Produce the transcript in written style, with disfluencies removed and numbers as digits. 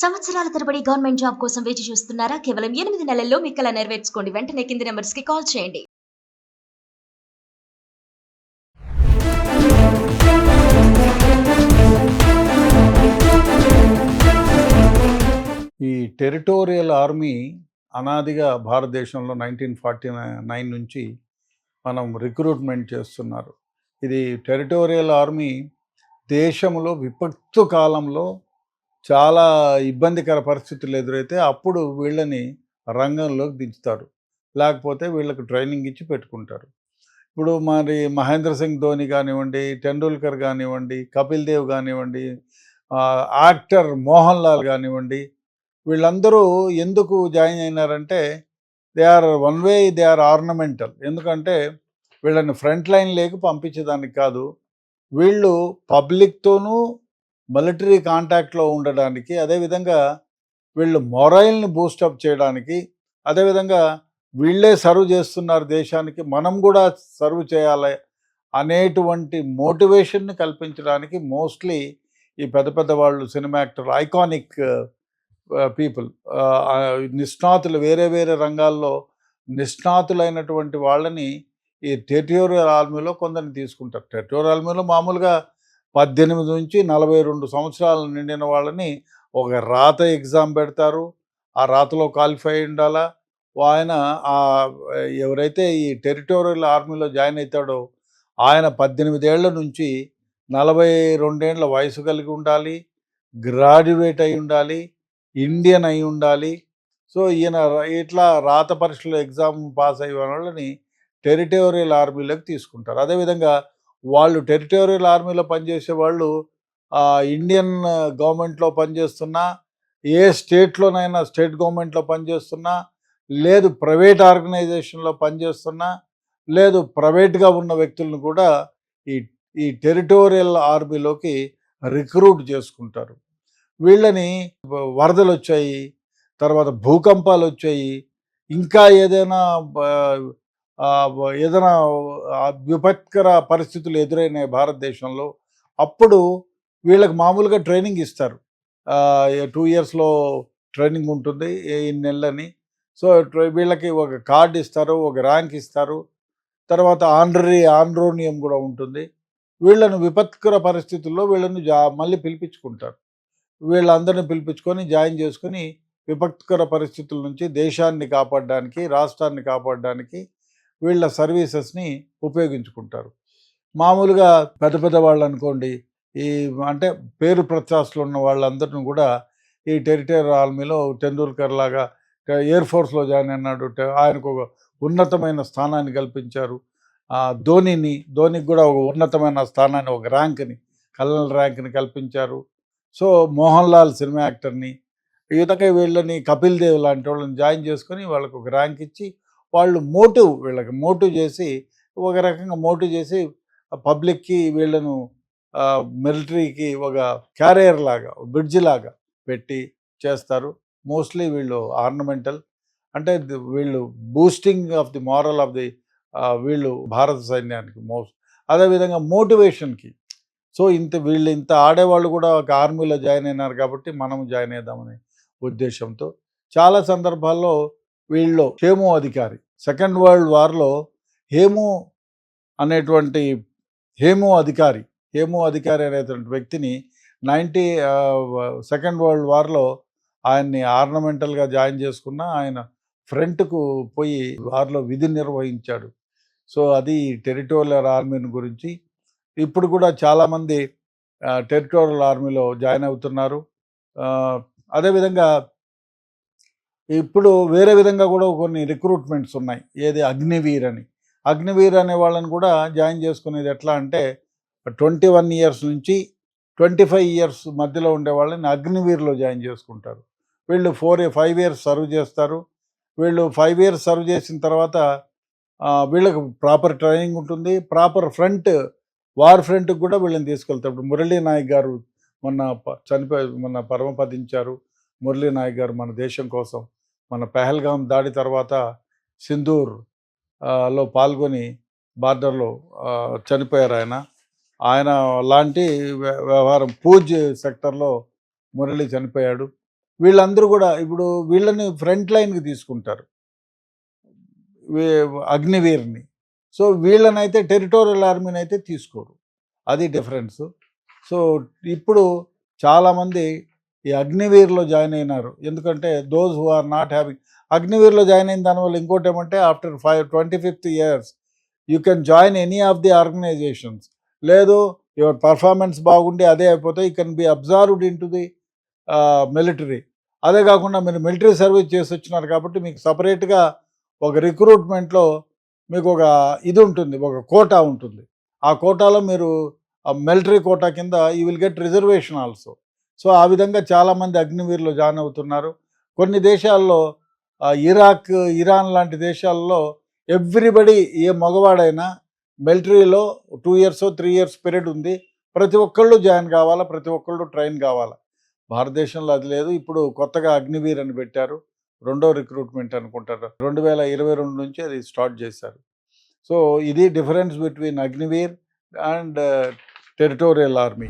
సంవత్సరాల తరబడి government job కోసం వేచి చూస్తున్నారా? కేవలం 8 నెలల్లో మీ కల నెరవేర్చుకోండి. వెంటనే కింది నంబర్స్‌కి కాల్ చేయండి. ఈ టెరిటోరియల్ ఆర్మీ అనాదిగా భారతదేశంలో 1949 నుంచి మనం రిక్రూట్మెంట్ చేస్తున్నారు. ఇది టెరిటోరియల్ ఆర్మీ దేశంలో విపత్తు కాలంలో చాలా ఇబ్బందికర పరిస్థితులు ఎదురైతే అప్పుడు వీళ్ళని రంగంలోకి దించుతారు. లేకపోతే వీళ్ళకి ట్రైనింగ్ ఇచ్చి పెట్టుకుంటారు. ఇప్పుడు మరి మహేంద్ర సింగ్ ధోని కానివ్వండి, టెండూల్కర్ కానివ్వండి, కపిల్ దేవ్ కానివ్వండి, యాక్టర్ మోహన్ లాల్ కానివ్వండి, వీళ్ళందరూ ఎందుకు జాయిన్ అయినారంటే దే ఆర్ ఆర్నమెంటల్. ఎందుకంటే వీళ్ళని ఫ్రంట్ లైన్ లేక పంపించేదానికి కాదు, వీళ్ళు పబ్లిక్తోనూ మిలిటరీ కాంటాక్ట్లో ఉండడానికి, అదేవిధంగా వీళ్ళు మొరైల్ని బూస్టప్ చేయడానికి, అదేవిధంగా వీళ్ళే సర్వ్ చేస్తున్నారు దేశానికి, మనం కూడా సర్వ్ చేయాలి అనేటువంటి మోటివేషన్ని కల్పించడానికి మోస్ట్లీ ఈ పెద్ద పెద్ద వాళ్ళు సినిమా యాక్టర్, ఐకానిక్ పీపుల్, నిష్ణాతులు, వేరే వేరే రంగాల్లో నిష్ణాతులైనటువంటి వాళ్ళని ఈ టెరిటోరియల్ ఆర్మీలో కొందరిని తీసుకుంటారు. టెరిటోరియల్ ఆర్మీలో మామూలుగా 18 నుంచి 42 సంవత్సరాలు నిండిన వాళ్ళని ఒక రాత ఎగ్జామ్ పెడతారు. ఆ రాతలో క్వాలిఫై ఉండాలా. ఆయన ఎవరైతే ఈ టెరిటోరియల్ ఆర్మీలో జాయిన్ అవుతాడో ఆయన 18 ఏళ్ల నుంచి 42 ఏళ్ల వయసు కలిగి ఉండాలి, గ్రాడ్యుయేట్ అయి ఉండాలి, ఇండియన్ అయి ఉండాలి. సో ఈయన ఇట్లా రాత పరీక్షలో ఎగ్జామ్ పాస్ అయ్యే వాళ్ళని టెరిటోరియల్ ఆర్మీలోకి తీసుకుంటారు. అదేవిధంగా వాళ్ళు టెరిటోరియల్ ఆర్మీలో పనిచేసే వాళ్ళు ఇండియన్ గవర్నమెంట్లో పనిచేస్తున్నా, ఏ స్టేట్లోనైనా స్టేట్ గవర్నమెంట్లో పనిచేస్తున్నా, లేదు ప్రైవేట్ ఆర్గనైజేషన్లో పనిచేస్తున్నా, లేదు ప్రైవేట్గా ఉన్న వ్యక్తులను కూడా ఈ ఈ టెరిటోరియల్ ఆర్మీలోకి రిక్రూట్ చేసుకుంటారు. వీళ్ళని వరదలు వచ్చాయి, తర్వాత భూకంపాలు వచ్చాయి, ఇంకా ఏదైనా విపత్కర పరిస్థితులు ఎదురైనాయి భారతదేశంలో, అప్పుడు వీళ్ళకి మామూలుగా ట్రైనింగ్ ఇస్తారు. 2 ఇయర్స్లో ట్రైనింగ్ ఉంటుంది, 8 నెలలని. సో వీళ్ళకి ఒక కార్డు ఇస్తారు, ఒక ర్యాంక్ ఇస్తారు, తర్వాత ఆండ్రోనియం కూడా ఉంటుంది. వీళ్ళను విపత్కర పరిస్థితుల్లో వీళ్ళని మళ్ళీ పిలిపించుకుంటారు. వీళ్ళందరినీ పిలిపించుకొని జాయిన్ చేసుకొని విపత్కర పరిస్థితుల నుంచి దేశాన్ని కాపాడడానికి, రాష్ట్రాన్ని కాపాడడానికి వీళ్ళ సర్వీసెస్ని ఉపయోగించుకుంటారు. మామూలుగా పెద్ద పెద్ద వాళ్ళు అనుకోండి, ఈ అంటే పేరు ప్రతిష్టలు ఉన్న వాళ్ళందరినీ కూడా ఈ టెరిటోరియల్ ఆర్మీలో టెండూల్కర్ లాగా ఎయిర్ ఫోర్స్లో జాయిన్ అన్నాడు, ఆయనకు ఒక ఉన్నతమైన స్థానాన్ని కల్పించారు. ధోనికి కూడా ఒక ఉన్నతమైన స్థానాన్ని, ఒక ర్యాంక్ని, కల్నల్ ర్యాంక్ని కల్పించారు. సో మోహన్ లాల్ సినిమా యాక్టర్ని, ఈ విధంగా వీళ్ళని కపిల్ దేవ్ లాంటి వాళ్ళని జాయిన్ చేసుకొని వాళ్ళకు ఒక ర్యాంక్ ఇచ్చి వాళ్ళు వీళ్ళకి మోటివ్ చేసి, ఒక రకంగా మోటివ్ చేసి పబ్లిక్కి వీళ్ళను మిలిటరీకి ఒక క్యారియర్ లాగా, బ్రిడ్జ్ లాగా పెట్టి చేస్తారు. మోస్ట్లీ వీళ్ళు ఆర్నమెంటల్, అంటే వీళ్ళు boosting of the moral of the వీళ్ళు భారత సైన్యానికి అదేవిధంగా మోటివేషన్కి. సో వీళ్ళు ఇంత ఆడేవాళ్ళు కూడా ఒక ఆర్మీలో జాయిన్ అయినారు కాబట్టి మనం జాయిన్ అవుదామనే ఉద్దేశంతో చాలా సందర్భాల్లో వీళ్ళు హేము అధికారి, సెకండ్ వరల్డ్ వార్లో హేము అధికారి అనేటువంటి వ్యక్తిని సెకండ్ వరల్డ్ వార్లో ఆయన్ని ఆర్నమెంటల్గా జాయిన్ చేసుకున్న ఆయన ఫ్రంట్కు పోయి వార్లో విధి నిర్వహించాడు. సో అది టెరిటోరియల్ ఆర్మీని గురించి. ఇప్పుడు కూడా చాలామంది టెరిటోరియల్ ఆర్మీలో జాయిన్ అవుతున్నారు. అదేవిధంగా ఇప్పుడు వేరే విధంగా కూడా కొన్ని రిక్రూట్మెంట్స్ ఉన్నాయి. ఏది అగ్నివీర్ అనే వాళ్ళని కూడా జాయిన్ చేసుకునేది ఎట్లా అంటే 21 ఇయర్స్ నుంచి 25 ఇయర్స్ మధ్యలో ఉండే వాళ్ళని అగ్నివీర్లో జాయిన్ చేసుకుంటారు. వీళ్ళు 5 ఇయర్స్ సర్వ్ చేస్తారు. వీళ్ళు 5 ఇయర్స్ సర్వ్ చేసిన తర్వాత వీళ్ళకి ప్రాపర్ ట్రైనింగ్ ఉంటుంది, ప్రాపర్ వార్ ఫ్రంట్కి కూడా వీళ్ళని తీసుకెళ్తారు. ఇప్పుడు మురళీ నాయక్ గారు మొన్న పరమపదించారు. మురళీ నాయక్ గారు మన దేశం కోసం మన పెహల్గాం దాడి తర్వాత సింధూర్లో పాల్గొని బార్డర్లో చనిపోయారు. ఆయన లాంటి వ్యవహారం పూజ్ సెక్టర్లో మురళి చనిపోయాడు. వీళ్ళందరూ కూడా ఇప్పుడు వీళ్ళని ఫ్రంట్ లైన్కి తీసుకుంటారు, అగ్నివీర్ని. సో వీళ్ళనైతే టెరిటోరియల్ ఆర్మీని అయితే తీసుకోరు, అది డిఫరెన్స్. సో ఇప్పుడు చాలామంది ఈ అగ్నివీర్లో జాయిన్ అయినారు, ఎందుకంటే those who are not having అగ్నివీర్లో జాయిన్ అయిన దానివల్ల ఇంకోటి ఏమంటే after 25th years you can join any of the organisations. లేదు యువర్ పర్ఫార్మెన్స్ బాగుండి అదే అయిపోతే you can be absorbed into the military. అదే కాకుండా మీరు మిలిటరీ సర్వీస్ చేసి వచ్చినారు కాబట్టి మీకు సపరేట్గా ఒక రిక్రూట్మెంట్లో మీకు ఒక ఇది ఉంటుంది, ఒక కోటా ఉంటుంది. ఆ కోటాలో మీరు మిలిటరీ కోటా కింద you will get reservation also. So ఆ విధంగా చాలామంది అగ్నివీర్లో జాయిన్ అవుతున్నారు. కొన్ని దేశాల్లో ఇరాక్, ఇరాన్ లాంటి దేశాల్లో ఎవ్రీబడి, ఏ మగవాడైనా మిలిటరీలో 2 years 3 years పీరియడ్ ఉంది, ప్రతి ఒక్కళ్ళు జాయిన్ కావాలా, ప్రతి ఒక్కళ్ళు ట్రైన్ కావాలా. భారతదేశంలో అది లేదు. ఇప్పుడు కొత్తగా అగ్నివీర్ అని పెట్టారు, రెండో రిక్రూట్మెంట్ అనుకుంటారు, 2022 నుంచి అది స్టార్ట్ చేశారు. సో ఇది difference between Agniveer and territorial army.